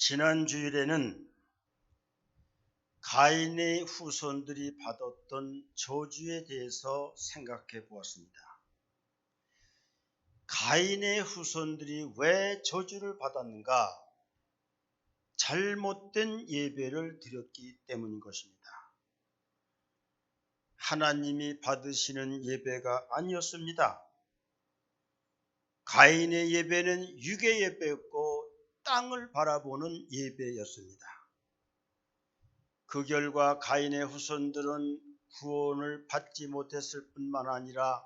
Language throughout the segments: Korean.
지난 주일에는 가인의 후손들이 받았던 저주에 대해서 생각해 보았습니다. 가인의 후손들이 왜 저주를 받았는가? 잘못된 예배를 드렸기 때문인 것입니다. 하나님이 받으시는 예배가 아니었습니다. 가인의 예배는 육의 예배였고 땅을 바라보는 예배였습니다. 그 결과 가인의 후손들은 구원을 받지 못했을 뿐만 아니라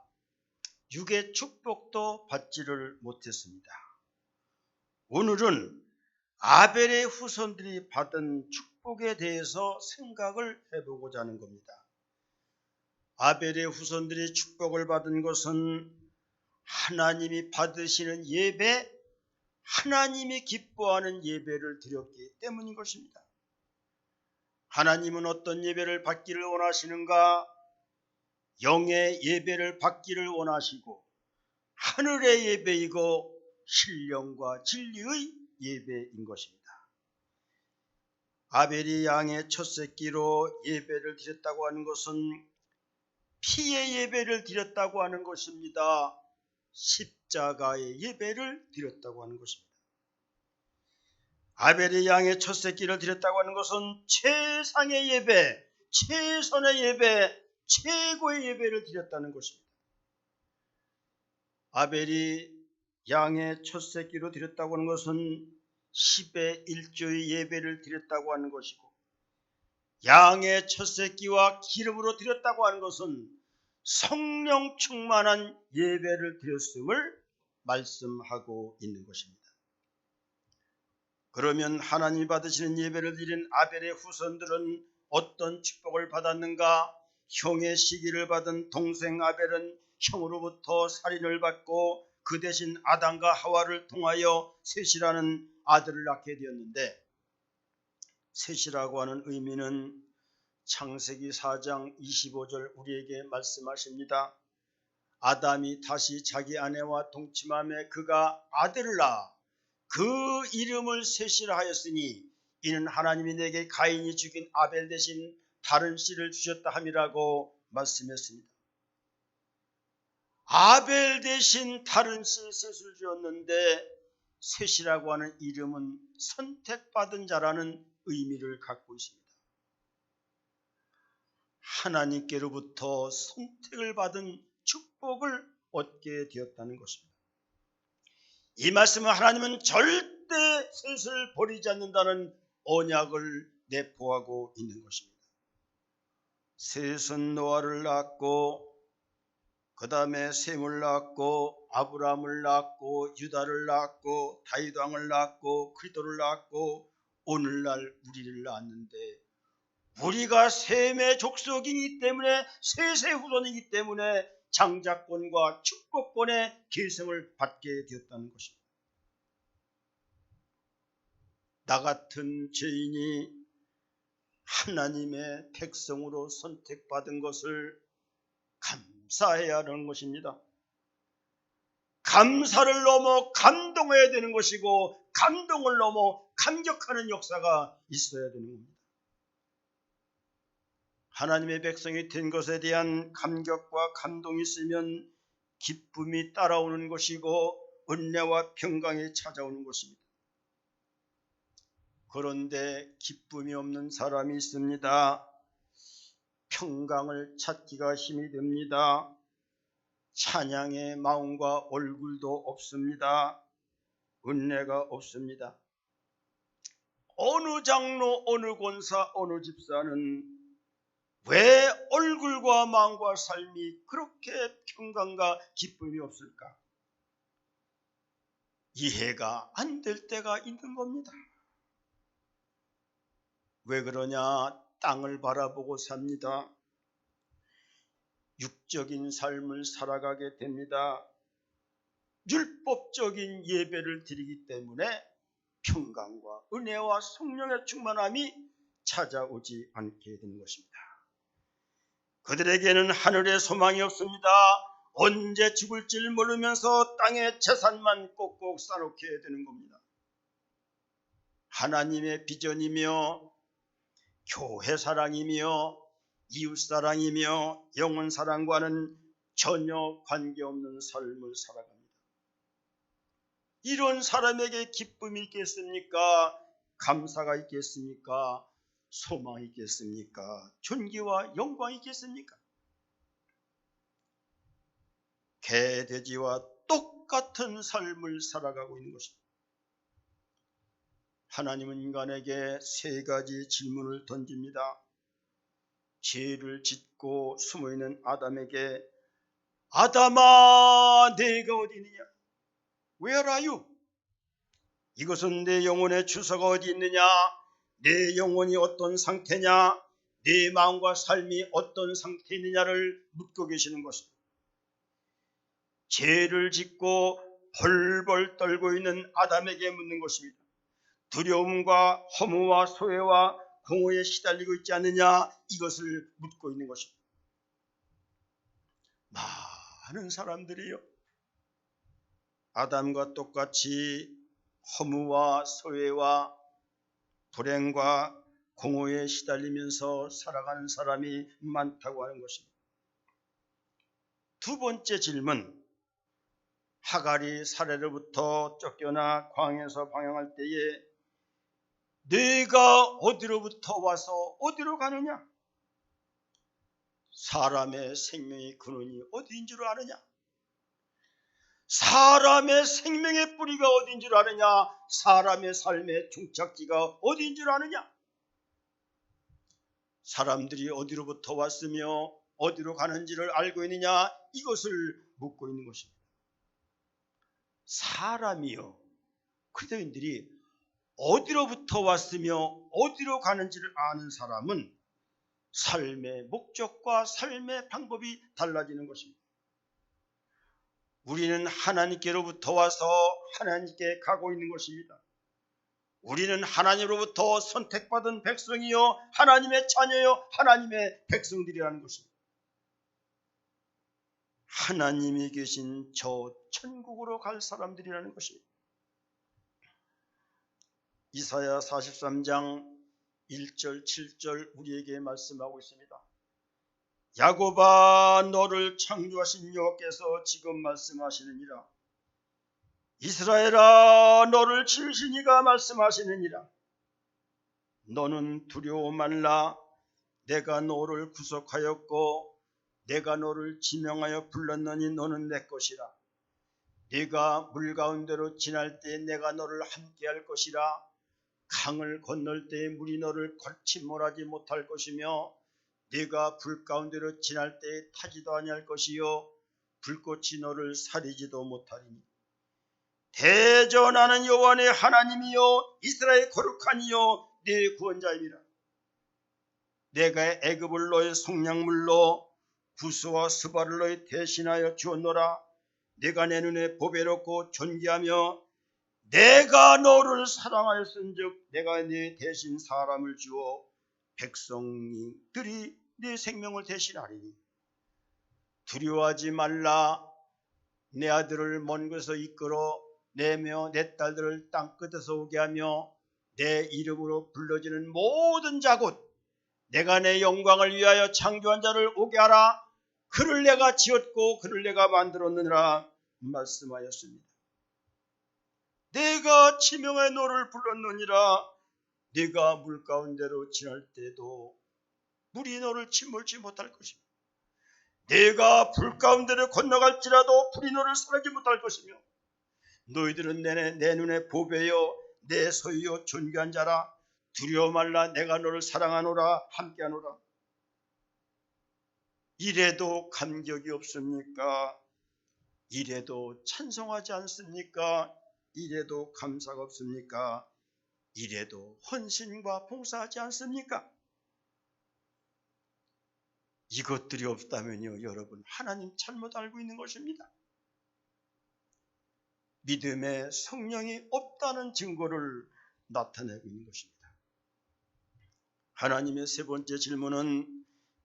육의 축복도 받지를 못했습니다. 오늘은 아벨의 후손들이 받은 축복에 대해서 생각을 해보고자 하는 겁니다. 아벨의 후손들이 축복을 받은 것은 하나님이 받으시는 예배, 하나님이 기뻐하는 예배를 드렸기 때문인 것입니다. 하나님은 어떤 예배를 받기를 원하시는가? 영의 예배를 받기를 원하시고 하늘의 예배이고 신령과 진리의 예배인 것입니다. 아벨이 양의 첫 새끼로 예배를 드렸다고 하는 것은 피의 예배를 드렸다고 하는 것입니다. 십자가의 예배를 드렸다고 하는 것입니다. 아벨이 양의 첫 새끼를 드렸다고 하는 것은 최상의 예배, 최선의 예배, 최고의 예배를 드렸다는 것입니다. 아벨이 양의 첫 새끼로 드렸다고 하는 것은 10의 1조의 예배를 드렸다고 하는 것이고, 양의 첫 새끼와 기름으로 드렸다고 하는 것은 성령 충만한 예배를 드렸음을 말씀하고 있는 것입니다. 그러면 하나님이 받으시는 예배를 드린 아벨의 후손들은 어떤 축복을 받았는가? 형의 시기를 받은 동생 아벨은 형으로부터 살인을 받고 그 대신 아담과 하와를 통하여 셋이라는 아들을 낳게 되었는데, 셋이라고 하는 의미는 창세기 4장 25절 우리에게 말씀하십니다. 아담이 다시 자기 아내와 동침함에 그가 아들을 낳아 그 이름을 셋이라 하였으니 이는 하나님이 내게 가인이 죽인 아벨 대신 다른 씨를 주셨다 함이라고 말씀했습니다. 아벨 대신 다른 씨 셋을 주었는데 셋이라고 하는 이름은 선택받은 자라는 의미를 갖고 있습니다. 하나님께로부터 선택을 받은 축복을 얻게 되었다는 것입니다. 이 말씀은 하나님은 절대 셋을 버리지 않는다는 언약을 내포하고 있는 것입니다. 셋은 노아를 낳았고 그 다음에 셈을 낳았고 아브라함을 낳았고 유다를 낳았고 다윗 왕을 낳았고 그리스도를 낳았고 오늘날 우리를 낳았는데, 우리가 셈의 족속이기 때문에 셋의 후손이기 때문에 장자권과 축복권의 계승을 받게 되었다는 것입니다. 나 같은 죄인이 하나님의 백성으로 선택받은 것을 감사해야 하는 것입니다. 감사를 넘어 감동해야 되는 것이고, 감동을 넘어 감격하는 역사가 있어야 되는 겁니다. 하나님의 백성이 된 것에 대한 감격과 감동이 있으면 기쁨이 따라오는 것이고 은혜와 평강이 찾아오는 것입니다. 그런데 기쁨이 없는 사람이 있습니다. 평강을 찾기가 힘이 듭니다. 찬양의 마음과 얼굴도 없습니다. 은혜가 없습니다. 어느 장로, 어느 권사, 어느 집사는 왜 얼굴과 마음과 삶이 그렇게 평강과 기쁨이 없을까? 이해가 안 될 때가 있는 겁니다. 왜 그러냐? 땅을 바라보고 삽니다. 육적인 삶을 살아가게 됩니다. 율법적인 예배를 드리기 때문에 평강과 은혜와 성령의 충만함이 찾아오지 않게 되는 것입니다. 그들에게는 하늘의 소망이 없습니다. 언제 죽을지 모르면서 땅에 재산만 꼭꼭 쌓아놓게 되는 겁니다. 하나님의 비전이며 교회 사랑이며 이웃 사랑이며 영혼 사랑과는 전혀 관계없는 삶을 살아갑니다. 이런 사람에게 기쁨이 있겠습니까? 감사가 있겠습니까? 소망이 있겠습니까? 존귀와 영광이 있겠습니까? 개, 돼지와 똑같은 삶을 살아가고 있는 것입니다. 하나님은 인간에게 세 가지 질문을 던집니다. 죄를 짓고 숨어있는 아담에게 아담아 내가 어디 있느냐? Where are you? 이것은 내 영혼의 주소가 어디 있느냐? 내 영혼이 어떤 상태냐? 내 마음과 삶이 어떤 상태에 있느냐를 묻고 계시는 것입니다. 죄를 짓고 벌벌 떨고 있는 아담에게 묻는 것입니다. 두려움과 허무와 소외와 공허에 시달리고 있지 않느냐? 이것을 묻고 있는 것입니다. 많은 사람들이요, 아담과 똑같이 허무와 소외와 불행과 공허에 시달리면서 살아가는 사람이 많다고 하는 것입니다. 두 번째 질문, 하갈이 사례로부터 쫓겨나 광야에서 방황할 때에 내가 어디로부터 와서 어디로 가느냐? 사람의 생명의 근원이 어디인 줄 아느냐? 사람의 생명의 뿌리가 어디인 줄 아느냐? 사람의 삶의 종착지가 어디인 줄 아느냐? 사람들이 어디로부터 왔으며 어디로 가는지를 알고 있느냐? 이것을 묻고 있는 것입니다. 사람이요, 그리스도인들이 어디로부터 왔으며 어디로 가는지를 아는 사람은 삶의 목적과 삶의 방법이 달라지는 것입니다. 우리는 하나님께로부터 와서 하나님께 가고 있는 것입니다. 우리는 하나님으로부터 선택받은 백성이요, 하나님의 자녀요, 하나님의 백성들이라는 것입니다. 하나님이 계신 저 천국으로 갈 사람들이라는 것입니다. 이사야 43장 1절 7절 우리에게 말씀하고 있습니다. 야곱아 너를 창조하신 여호와께서 지금 말씀하시느니라. 이스라엘아 너를 지으신 이가 말씀하시느니라. 너는 두려워 말라. 내가 너를 구속하였고 내가 너를 지명하여 불렀느니 너는 내 것이라. 네가 물 가운데로 지날 때 내가 너를 함께할 것이라. 강을 건널 때 물이 너를 침몰하지 못할 것이며 네가 불 가운데로 지날 때 타지도 아니할 것이요 불꽃이 너를 사리지도 못하리니 대전하는 여호와 내 하나님이요 이스라엘 거룩한 이요 네 구원자이니라. 내가 애굽을 너의 속량물로 구스와 스바를 너의 대신하여 주었노라. 내가 내 눈에 보배롭고 존귀하며 내가 너를 사랑하였은즉 내가 네 대신 사람을 주어 백성들이 네 생명을 대신하리니 두려워하지 말라. 내 아들을 먼 곳에서 이끌어 내며 내 딸들을 땅끝에서 오게 하며 내 이름으로 불러지는 모든 자곧 내가 내 영광을 위하여 창조한 자를 오게 하라. 그를 내가 지었고 그를 내가 만들었느니라 말씀하였습니다. 내가 지명하여 너를 불렀느니라. 네가 물 가운데로 지날 때도 물이 너를 침몰치 못할 것이며 네가 불 가운데를 건너갈지라도 불이 너를 사르지 못할 것이며 너희들은 내 눈에 보배요 내 소유요 존귀한 자라. 두려워 말라. 내가 너를 사랑하노라. 함께하노라. 이래도 감격이 없습니까? 이래도 찬송하지 않습니까? 이래도 감사가 없습니까? 이래도 헌신과 봉사하지 않습니까? 이것들이 없다면요, 여러분, 하나님 잘못 알고 있는 것입니다. 믿음의 성령이 없다는 증거를 나타내고 있는 것입니다. 하나님의 세 번째 질문은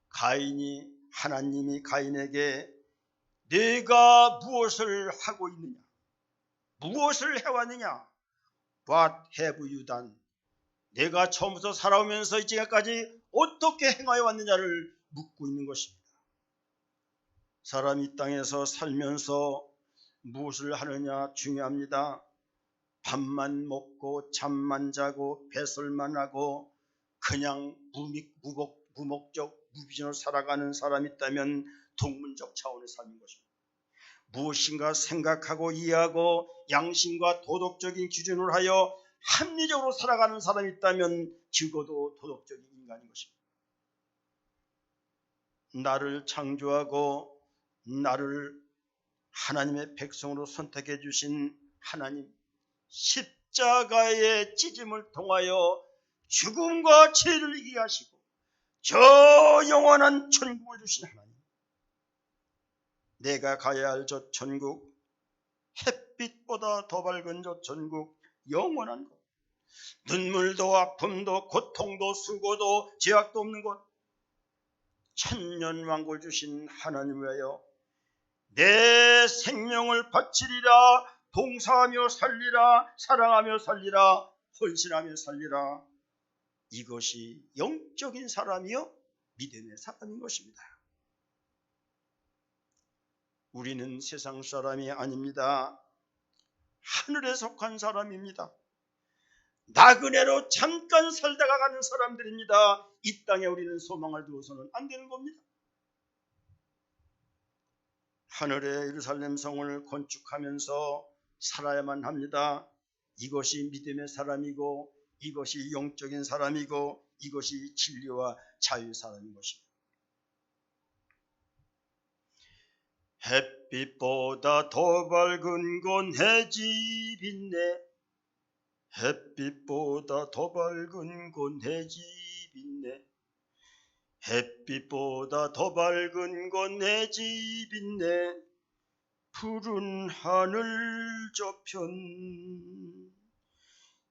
하나님이 가인에게 네가 무엇을 하고 있느냐? 무엇을 해왔느냐? What have you done? 내가 처음부터 살아오면서 이제까지 어떻게 행하여 왔느냐를 묻고 있는 것입니다. 사람이 이 땅에서 살면서 무엇을 하느냐 중요합니다. 밥만 먹고 잠만 자고 배설만 하고 그냥 무목적 무비전으로 살아가는 사람이 있다면 동문적 차원의 삶인 것입니다. 무엇인가 생각하고 이해하고 양심과 도덕적인 기준을 하여 합리적으로 살아가는 사람이 있다면 적어도 도덕적인 인간인 것입니다. 나를 창조하고 나를 하나님의 백성으로 선택해 주신 하나님, 십자가의 찢음을 통하여 죽음과 죄를 이기게 하시고 저 영원한 천국을 주신 하나님, 내가 가야 할 저 천국, 햇빛보다 더 밝은 저 천국, 영원한 곳, 눈물도 아픔도 고통도 수고도 죄악도 없는 곳, 천년왕국을 주신 하나님 외여 내 생명을 바치리라, 봉사하며 살리라, 사랑하며 살리라, 헌신하며 살리라. 이것이 영적인 사람이요 믿음의 사람인 것입니다. 우리는 세상 사람이 아닙니다. 하늘에 속한 사람입니다. 나그네로 잠깐 살다가 가는 사람들입니다. 이 땅에 우리는 소망을 두어서는 안 되는 겁니다. 하늘의 예루살렘 성을 건축하면서 살아야만 합니다. 이것이 믿음의 사람이고 이것이 영적인 사람이고 이것이 진리와 자유의 사람인 것입니다. 햇빛보다 더 밝은 곳 내 집 있네. 햇빛보다 더 밝은 곳 내 집 있네. 햇빛보다 더 밝은 곳 내 집 있네. 푸른 하늘 저편.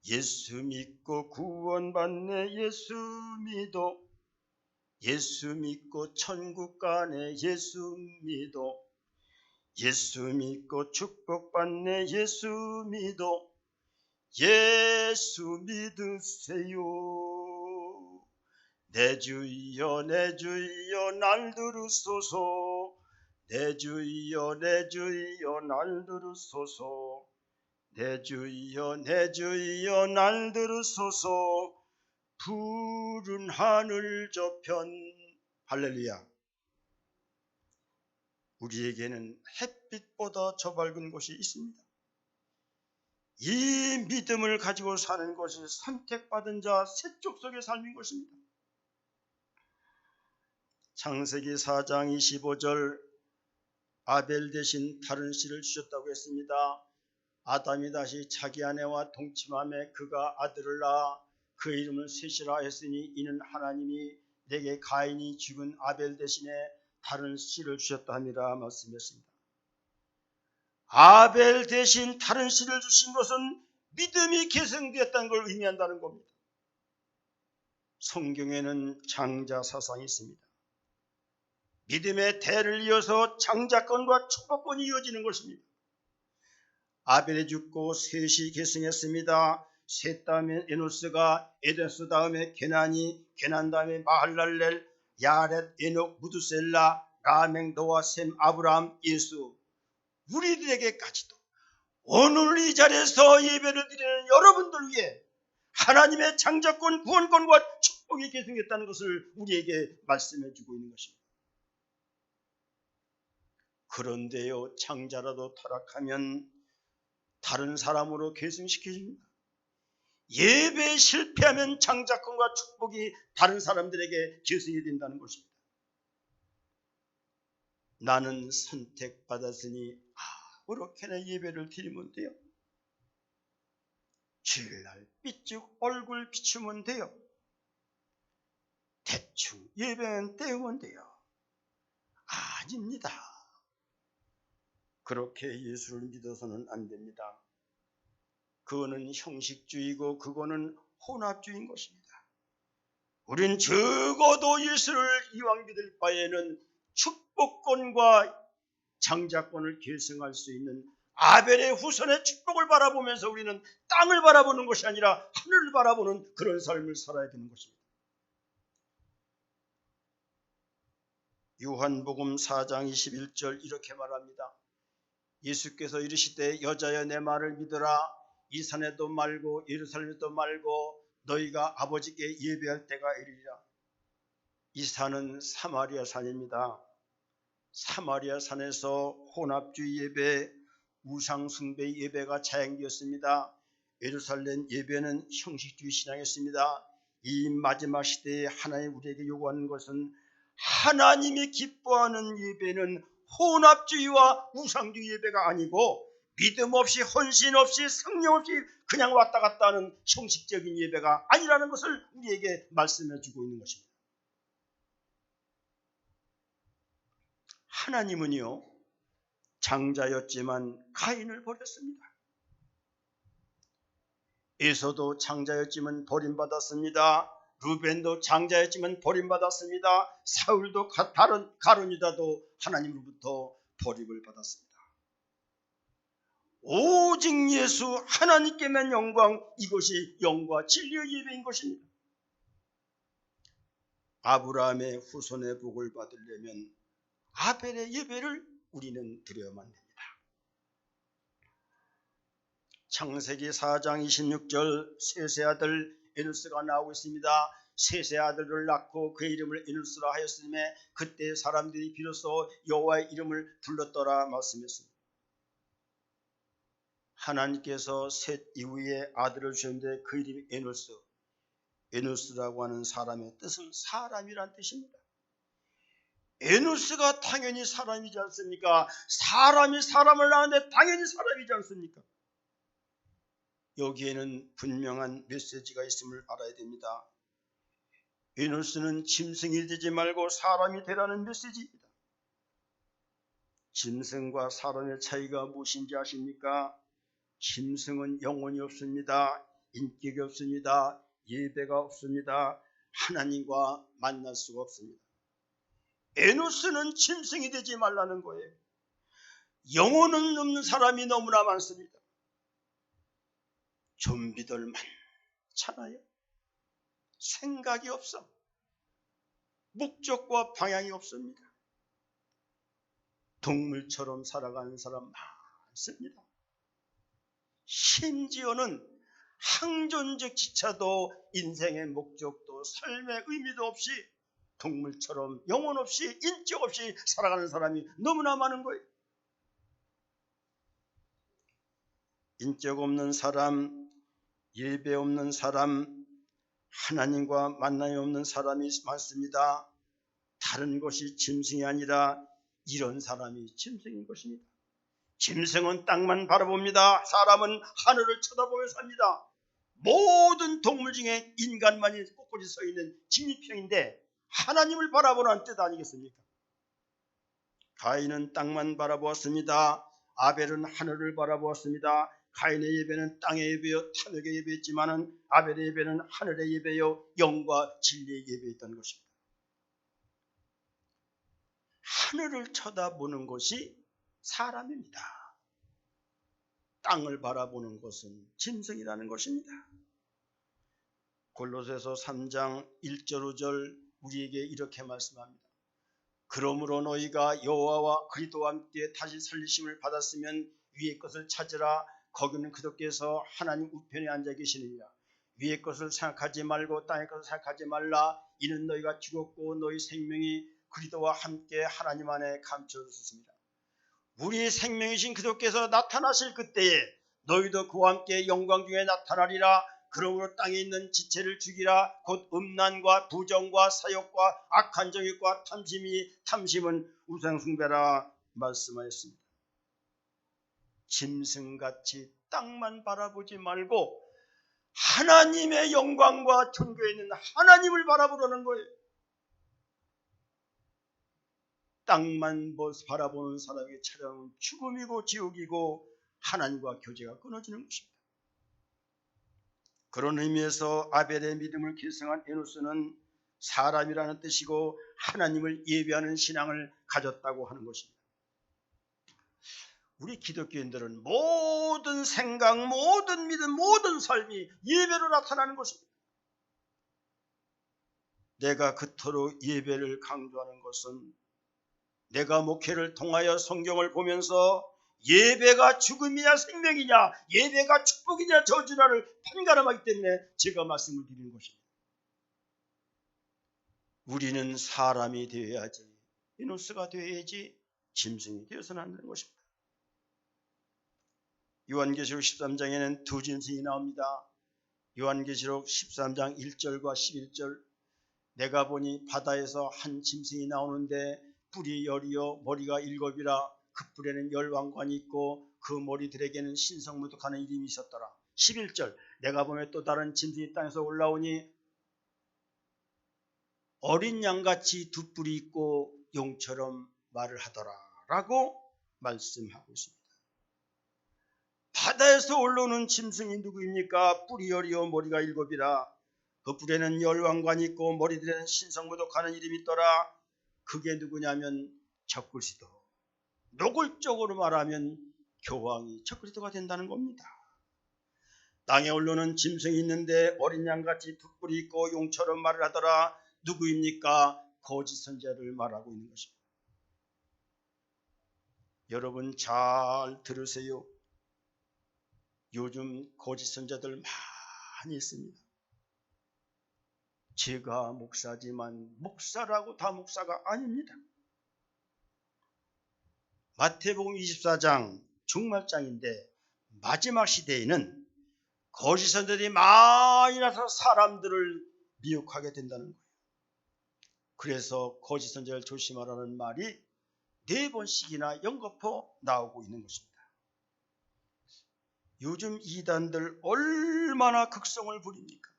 예수 믿고 구원받네. 예수 믿어. 예수 믿고 천국 가네. 예수 믿어. 예수 믿고 축복받네. 예수 믿어. 예수 믿으세요. 내 주여 내 주여 날 들으소서. 내 주여 내 주여 날 들으소서. 내 주여 내 주여 날 들으소서. 푸른 하늘 저편. 할렐루야. 우리에게는 햇빛보다 저 밝은 곳이 있습니다. 이 믿음을 가지고 사는 것이 선택받은 자 새 족속의 삶인 것입니다. 창세기 4장 25절, 아벨 대신 다른 씨를 주셨다고 했습니다. 아담이 다시 자기 아내와 동침함에 그가 아들을 낳아 그 이름을 셋이라 했으니 이는 하나님이 내게 가인이 죽은 아벨 대신에 다른 씨를 주셨다 함이라 말씀했습니다. 아벨 대신 다른 씨를 주신 것은 믿음이 계승되었다는 걸 의미한다는 겁니다. 성경에는 장자 사상이 있습니다. 믿음의 대를 이어서 장자권과 축복권이 이어지는 것입니다. 아벨이 죽고 셋이 계승했습니다. 셋 다음에 에노스가, 에노스 다음에 게난이, 게난 다음에 마할랄렐, 야렛, 에녹, 무두셀라, 라멕, 노아, 셈, 아브라함, 예수. 우리들에게까지도 오늘 이 자리에서 예배를 드리는 여러분들 위해 하나님의 장자권, 구원권과 축복이 계승했다는 것을 우리에게 말씀해 주고 있는 것입니다. 그런데요, 장자라도 타락하면 다른 사람으로 계승시켜줍니다. 예배에 실패하면 장자권과 축복이 다른 사람들에게 계승이 된다는 것입니다. 나는 선택받았으니 그렇게나 예배를 드리면 돼요. 주일날 삐쭉 얼굴 비추면 돼요. 대충 예배는 때우면 돼요. 아닙니다. 그렇게 예수를 믿어서는 안 됩니다. 그거는 형식주의고 그거는 혼합주의인 것입니다. 우린 적어도 예수를 이왕 믿을 바에는 축복권과 장자권을 계승할 수 있는 아벨의 후손의 축복을 바라보면서 우리는 땅을 바라보는 것이 아니라 하늘을 바라보는 그런 삶을 살아야 되는 것입니다. 요한복음 4장 21절 이렇게 말합니다. 예수께서 이르시되 여자여 내 말을 믿으라. 이 산에도 말고 예루살렘에도 말고 너희가 아버지께 예배할 때가 이르리라. 이 산은 사마리아 산입니다. 사마리아 산에서 혼합주의 예배, 우상 숭배 예배가 자행되었습니다. 예루살렘 예배는 형식주의 신앙이었습니다. 이 마지막 시대에 하나님 우리에게 요구하는 것은 하나님이 기뻐하는 예배는 혼합주의와 우상주의 예배가 아니고 믿음 없이 헌신 없이 성령 없이 그냥 왔다 갔다 하는 형식적인 예배가 아니라는 것을 우리에게 말씀해 주고 있는 것입니다. 하나님은요, 장자였지만 가인을 버렸습니다. 에서도 장자였지만 버림받았습니다. 루벤도 장자였지만 버림받았습니다. 사울도 다른 가룟유다도 하나님으로부터 버림을 받았습니다. 오직 예수 하나님께만 영광, 이것이 영과 진리의 예배인 것입니다. 아브라함의 후손의 복을 받으려면 아벨의 예배를 우리는 드려야만 됩니다. 창세기 4장 26절 셋의 아들 에누스가 나오고 있습니다. 셋의 아들을 낳고 그의 이름을 에누스라 하였음에 그때 사람들이 비로소 여호와의 이름을 불렀더라 말씀했습니다. 하나님께서 셋 이후에 아들을 주셨는데 그 이름이 에누스. 에누스라고 하는 사람의 뜻은 사람이란 뜻입니다. 에누스가 당연히 사람이지 않습니까? 사람이 사람을 낳았는데 당연히 사람이지 않습니까? 여기에는 분명한 메시지가 있음을 알아야 됩니다. 에누스는 짐승이 되지 말고 사람이 되라는 메시지입니다. 짐승과 사람의 차이가 무엇인지 아십니까? 짐승은 영혼이 없습니다. 인격이 없습니다. 예배가 없습니다. 하나님과 만날 수가 없습니다. 에누스는 짐승이 되지 말라는 거예요. 영혼은 없는 사람이 너무나 많습니다. 좀비들 많잖아요. 생각이 없어. 목적과 방향이 없습니다. 동물처럼 살아가는 사람 많습니다. 심지어는 항존적 지차도 인생의 목적도 삶의 의미도 없이 동물처럼 영혼 없이 인격 없이 살아가는 사람이 너무나 많은 거예요. 인격 없는 사람, 예배 없는 사람, 하나님과 만남이 없는 사람이 많습니다. 다른 것이 짐승이 아니라 이런 사람이 짐승인 것입니다. 짐승은 땅만 바라봅니다. 사람은 하늘을 쳐다보며 삽니다. 모든 동물 중에 인간만이 꼿꼿이 서 있는 진입형인데 하나님을 바라보는 뜻 아니겠습니까? 가인은 땅만 바라보았습니다. 아벨은 하늘을 바라보았습니다. 가인의 예배는 땅의 예배요 탐욕의 예배였지만은 아벨의 예배는 하늘의 예배요 영과 진리의 예배였던 것입니다. 하늘을 쳐다보는 것이 사람입니다. 땅을 바라보는 것은 짐승이라는 것입니다. 골로새서 3장 1절 5절 우리에게 이렇게 말씀합니다. 그러므로 너희가 여호와와 그리스도와 함께 다시 살리심을 받았으면 위의 것을 찾으라. 거기는 그도께서 하나님 우편에 앉아 계시느니라. 위의 것을 생각하지 말고 땅의 것을 생각하지 말라. 이는 너희가 죽었고 너희 생명이 그리스도와 함께 하나님 안에 감춰졌습니다. 우리의 생명이신 그도께서 나타나실 그때에 너희도 그와 함께 영광 중에 나타나리라. 그러므로 땅에 있는 지체를 죽이라. 곧 음란과 부정과 사욕과 악한 정욕과 탐심은 우상숭배라 말씀하였습니다. 짐승같이 땅만 바라보지 말고 하나님의 영광과 존귀에 있는 하나님을 바라보라는 거예요. 땅만 바라보는 사람에게 찾아오는 죽음이고 지옥이고 하나님과 교제가 끊어지는 것입니다. 그런 의미에서 아벨의 믿음을 계승한 에노스는 사람이라는 뜻이고 하나님을 예배하는 신앙을 가졌다고 하는 것입니다. 우리 기독교인들은 모든 생각, 모든 믿음, 모든 삶이 예배로 나타나는 것입니다. 내가 그토록 예배를 강조하는 것은 내가 목회를 통하여 성경을 보면서 예배가 죽음이냐 생명이냐, 예배가 축복이냐 저주냐를 판가름하기 때문에 제가 말씀을 드리는 것입니다. 우리는 사람이 되어야지, 에노스가 되어야지 짐승이 되어서는 안 되는 것입니다. 요한계시록 13장에는 두 짐승이 나옵니다. 요한계시록 13장 1절과 11절, 내가 보니 바다에서 한 짐승이 나오는데 뿔이 10이요 머리가 7이라 그 뿔에는 10왕관이 있고 그 머리들에게는 신성무득하는 이름이 있었더라. 11절, 내가 보니 또 다른 짐승이 땅에서 올라오니 어린 양같이 두 뿔이 있고 용처럼 말을 하더라 라고 말씀하고 있습니다. 바다에서 올라오는 짐승이 누구입니까? 뿔이 10이요 머리가 7이라 그 뿔에는 10왕관이 있고 머리들에는 신성무득하는 이름이 있더라. 그게 누구냐면 적그리스도, 노골적으로 말하면 교황이 적그리스도가 된다는 겁니다. 땅에 올라오는 짐승이 있는데 어린 양같이 두 뿔이 있고 용처럼 말을 하더라. 누구입니까? 거짓 선지자를 말하고 있는 것입니다. 여러분 잘 들으세요. 요즘 거짓 선지자들 많이 있습니다. 제가 목사지만 목사라고 다 목사가 아닙니다. 마태복음 24장 종말장인데 마지막 시대에는 거짓 선지자들이 많이 나타나서 사람들을 미혹하게 된다는 거예요. 그래서 거짓 선지자를 조심하라는 말이 4번씩이나 연거푸 나오고 있는 것입니다. 요즘 이단들 얼마나 극성을 부립니까?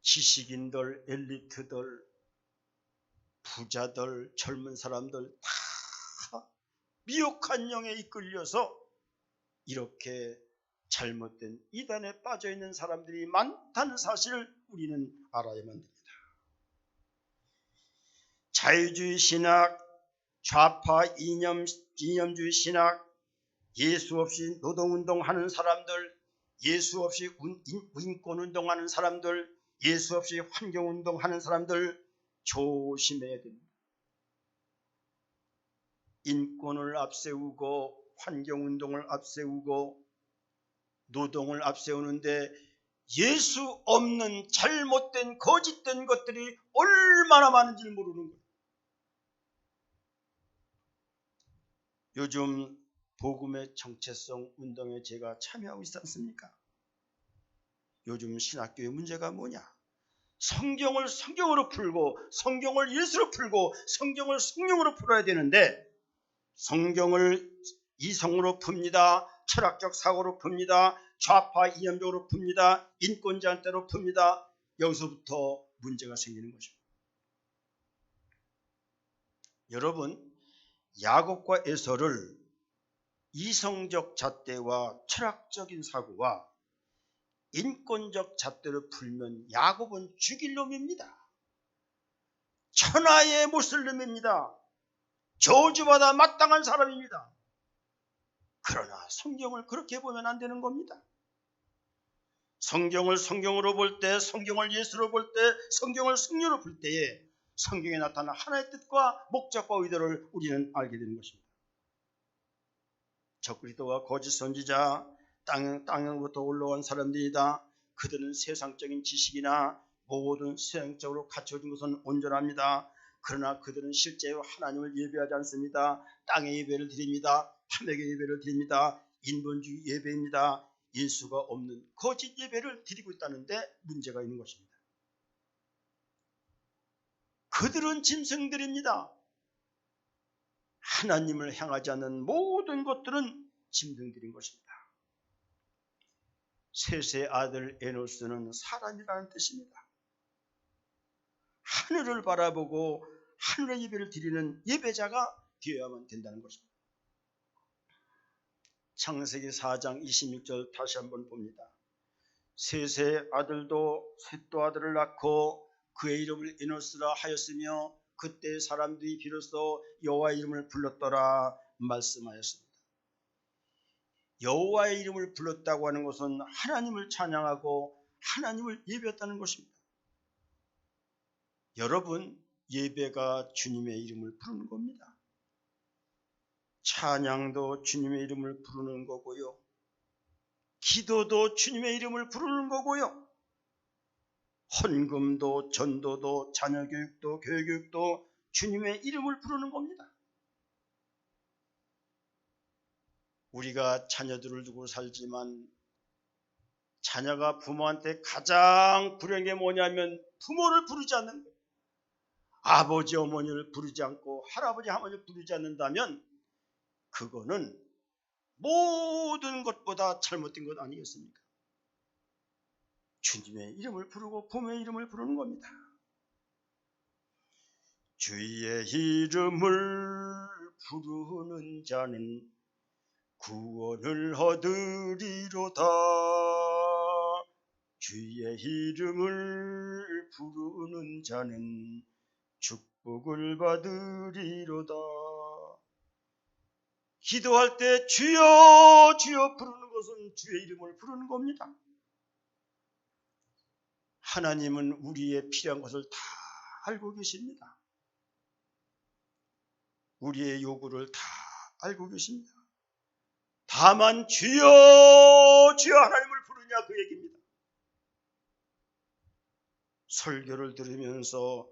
지식인들, 엘리트들, 부자들, 젊은 사람들 다 미혹한 영에 이끌려서 이렇게 잘못된 이단에 빠져있는 사람들이 많다는 사실을 우리는 알아야만 됩니다. 자유주의 신학, 좌파 이념주의 신학, 예수 없이 노동운동하는 사람들, 예수 없이 인권운동하는 사람들, 예수 없이 환경운동하는 사람들 조심해야 됩니다. 인권을 앞세우고 환경운동을 앞세우고 노동을 앞세우는데 예수 없는 잘못된 거짓된 것들이 얼마나 많은지 모르는 거예요. 요즘 복음의 정체성 운동에 제가 참여하고 있지 않습니까? 요즘 신학교의 문제가 뭐냐? 성경을 성경으로 풀고 성경을 예수로 풀고 성경을 성령으로 풀어야 되는데 성경을 이성으로 풉니다. 철학적 사고로 풉니다. 좌파 이념적으로 풉니다. 인권자한테로 풉니다. 여기서부터 문제가 생기는 것입니다. 여러분, 야곱과 에서를 이성적 잣대와 철학적인 사고와 인권적 잣대로 풀면 야곱은 죽일 놈입니다. 천하의 모슬림입니다. 저주받아 마땅한 사람입니다. 그러나 성경을 그렇게 보면 안 되는 겁니다. 성경을 성경으로 볼 때, 성경을 예수로 볼 때, 성경을 성령으로 볼 때에 성경에 나타난 하나의 뜻과 목적과 의도를 우리는 알게 되는 것입니다. 적그리스도와 거짓 선지자, 땅으로부터 올라온 사람들이다. 그들은 세상적인 지식이나 모든 세상적으로 갖춰진 것은 온전합니다. 그러나 그들은 실제로 하나님을 예배하지 않습니다. 땅의 예배를 드립니다. 탐욕의 예배를 드립니다. 인본주의 예배입니다. 예수가 없는 거짓 예배를 드리고 있다는데 문제가 있는 것입니다. 그들은 짐승들입니다. 하나님을 향하지 않는 모든 것들은 짐승들인 것입니다. 셋의 아들 에노스는 사람이라는 뜻입니다. 하늘을 바라보고 하늘의 예배를 드리는 예배자가 되어야만 된다는 것입니다. 창세기 4장 26절 다시 한번 봅니다. 셋의 아들도 셋도 아들을 낳고 그의 이름을 에노스라 하였으며 그때 사람들이 비로소 여호와의 이름을 불렀더라. 말씀하였습니다. 여호와의 이름을 불렀다고 하는 것은 하나님을 찬양하고 하나님을 예배했다는 것입니다. 여러분, 예배가 주님의 이름을 부르는 겁니다. 찬양도 주님의 이름을 부르는 거고요. 기도도 주님의 이름을 부르는 거고요. 헌금도 전도도 자녀교육도 교육도 주님의 이름을 부르는 겁니다. 우리가 자녀들을 두고 살지만 자녀가 부모한테 가장 불행한 게 뭐냐면 부모를 부르지 않는 거예요. 아버지 어머니를 부르지 않고 할아버지 할머니를 부르지 않는다면 그거는 모든 것보다 잘못된 것 아니겠습니까? 주님의 이름을 부르고 부모의 이름을 부르는 겁니다. 주의 이름을 부르는 자는 구원을 얻으리로다. 주의 이름을 부르는 자는 축복을 받으리로다. 기도할 때 주여 주여 부르는 것은 주의 이름을 부르는 겁니다. 하나님은 우리의 필요한 것을 다 알고 계십니다. 우리의 요구를 다 알고 계십니다. 다만 주여 주여 하나님을 부르냐 그 얘기입니다. 설교를 들으면서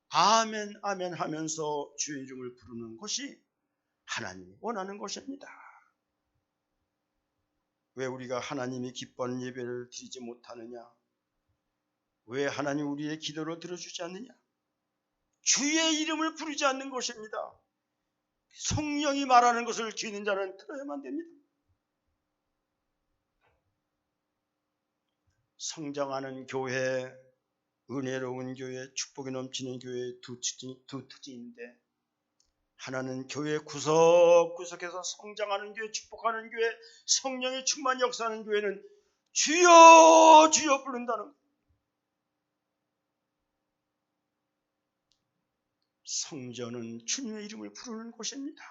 아멘 아멘 하면서 주의 이름을 부르는 것이 하나님이 원하는 것입니다. 왜 우리가 하나님이 기뻐하는 예배를 드리지 못하느냐? 왜 하나님 우리의 기도를 들어주지 않느냐? 주의 이름을 부르지 않는 것입니다. 성령이 말하는 것을 듣는 자는 들어야만 됩니다. 성장하는 교회, 은혜로운 교회, 축복이 넘치는 교회의 두 특징인데, 하나는 교회 구석구석에서 성장하는 교회, 축복하는 교회, 성령의 충만 역사하는 교회는 주여 주여 부른다는 것. 성전은 주님의 이름을 부르는 곳입니다.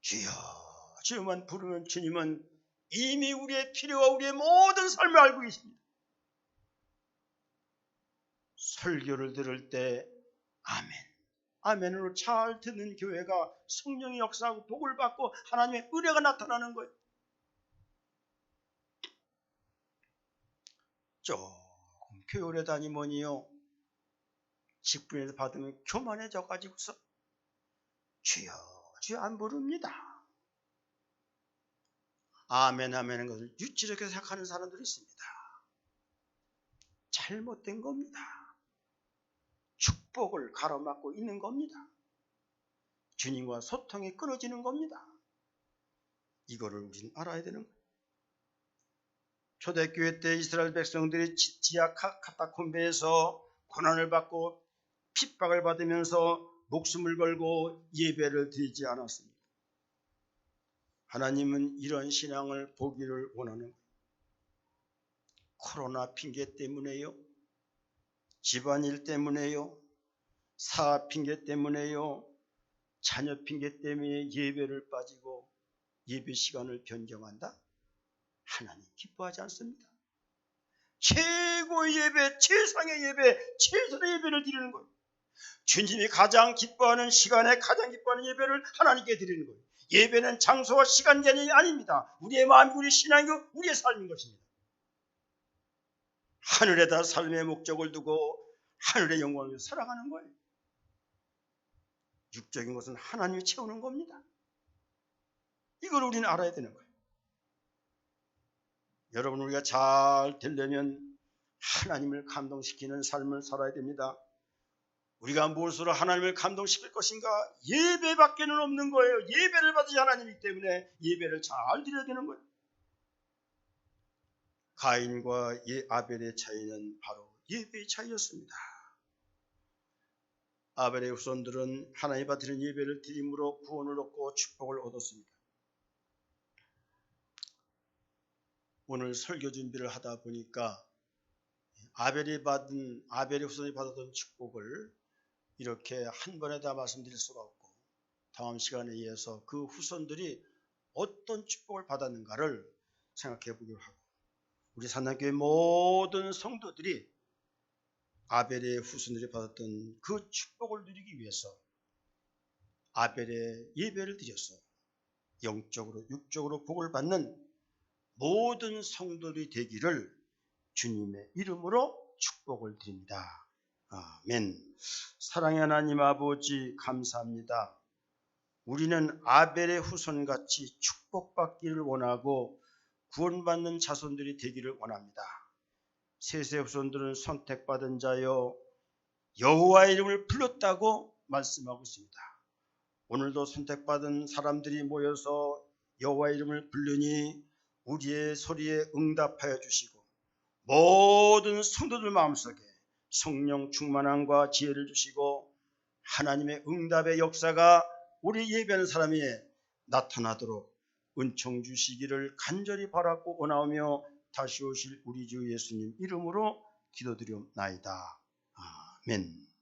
주여 주여만 부르면 주님은 이미 우리의 필요와 우리의 모든 삶을 알고 계십니다. 설교를 들을 때 아멘, 아멘으로 잘 듣는 교회가 성령의 역사하고 복을 받고 하나님의 은혜가 나타나는 거예요. 조금 교회 오래 다니면요, 직분에서 받으면 교만해져 가지고서 주여 주여 안 부릅니다. 아멘 하는 것을 유치하게 생각하는 사람들이 있습니다. 잘못된 겁니다. 축복을 가로막고 있는 겁니다. 주님과 소통이 끊어지는 겁니다. 이거를 우리는 알아야 되는 거예요. 초대교회 때 이스라엘 백성들이 지하 카타콤베에서 고난을 받고 핍박을 받으면서 목숨을 걸고 예배를 드리지 않았습니다. 하나님은 이런 신앙을 보기를 원하는 거예요. 코로나 핑계 때문에요, 집안일 때문에요, 사업 핑계 때문에요, 자녀 핑계 때문에 예배를 빠지고 예배 시간을 변경한다? 하나님 기뻐하지 않습니다. 최고의 예배, 최상의 예배, 최선의 예배를 드리는 거예요. 주님이 가장 기뻐하는 시간에 가장 기뻐하는 예배를 하나님께 드리는 거예요. 예배는 장소와 시간 개념이 아닙니다. 우리의 마음, 우리의 신앙이고 우리의 삶인 것입니다. 하늘에다 삶의 목적을 두고 하늘의 영광을 살아가는 거예요. 육적인 것은 하나님이 채우는 겁니다. 이걸 우리는 알아야 되는 거예요. 여러분, 우리가 잘 되려면 하나님을 감동시키는 삶을 살아야 됩니다. 우리가 무엇으로 하나님을 감동시킬 것인가? 예배밖에는 없는 거예요. 예배를 받으시 하나님이기 때문에 예배를 잘 드려야 되는 거예요. 가인과 아벨의 차이는 바로 예배의 차이였습니다. 아벨의 후손들은 하나님 앞에 드린 예배를 드림으로 구원을 얻고 축복을 얻었습니다. 오늘 설교 준비를 하다 보니까 아벨의 후손이 받았던 축복을 이렇게 한 번에 다 말씀드릴 수가 없고, 다음 시간에 이어서 그 후손들이 어떤 축복을 받았는가를 생각해 보기로 하고, 우리 산나교회 모든 성도들이 아벨의 후손들이 받았던 그 축복을 누리기 위해서 아벨의 예배를 드려서 영적으로 육적으로 복을 받는 모든 성도들이 되기를 주님의 이름으로 축복을 드립니다. 아멘. 사랑의 하나님 아버지, 감사합니다. 우리는 아벨의 후손같이 축복받기를 원하고 구원받는 자손들이 되기를 원합니다. 셋의 후손들은 선택받은 자여 여호와의 이름을 불렀다고 말씀하고 있습니다. 오늘도 선택받은 사람들이 모여서 여호와의 이름을 부르니 우리의 소리에 응답하여 주시고 모든 성도들 마음속에 성령 충만함과 지혜를 주시고 하나님의 응답의 역사가 우리 예배하는 사람이 나타나도록 은총 주시기를 간절히 바라고 원하오며 다시 오실 우리 주 예수님 이름으로 기도드리옵나이다. 아멘.